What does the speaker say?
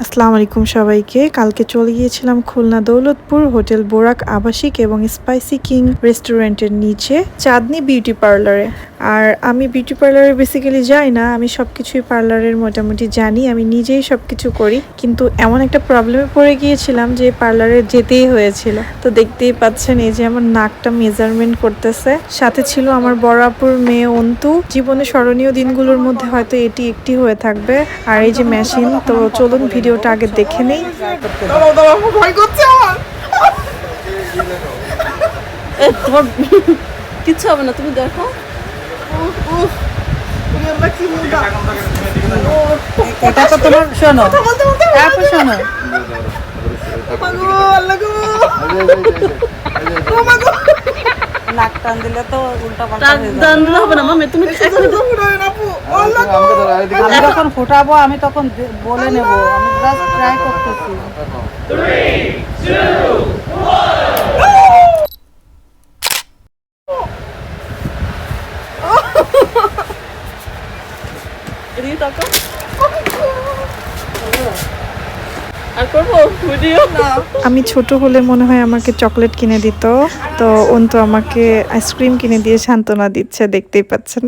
আসসালামু আলাইকুম সবাইকে। কালকে চলে গিয়েছিলাম খুলনা দৌলতপুর হোটেল বোরাক আবাসিক এবং স্পাইসি কিং রেস্টুরেন্টের নিচে চাঁদনি বিউটি পার্লারে। আর আমি বিউটি পার্লারে বেসিক্যালি যাই না, আমি সবকিছুই পার্লারের মোটামুটি জানি, আমি নিজেই সবকিছু করি। কিন্তু এমন একটা প্রবলেমে পড়ে গিয়েছিলাম যে পার্লারে যেতেই হয়েছিল। তো দেখতেই পাচ্ছেন এই যে আমার নাকটা মেজারমেন্ট করতেছে, সাথে ছিল আমার বড় আপুর মেয়ে অন্তু। জীবনে স্মরণীয় দিনগুলোর মধ্যে হয়তো এটি একটি হয়ে থাকবে। আর এই যে মেশিন, তো চলুন ভিডিওটা আগে দেখে নেই। তোমার কিচ্ছু হবে না, তুমি দেখো। এটা তো তোমার শোনো, তারপর শোনো। নাক টান দিলে তো উল্টা পাল্টা হয়ে যাবে। টান দিলে হবে না মামি, তুমি আমি যখন ফোটাবো আমি তখন বলে নেব, আমি জাস্ট ট্রাই করতেছি। এদিকে তাকাও। আর করবো ভিডিও না? আমি ছোট হলে মনে হয় আমাকে চকলেট কিনে দিত, তো অন্তু আমাকে আইসক্রিম কিনে দিয়ে সান্ত্বনা দিচ্ছে, দেখতেই পাচ্ছেন।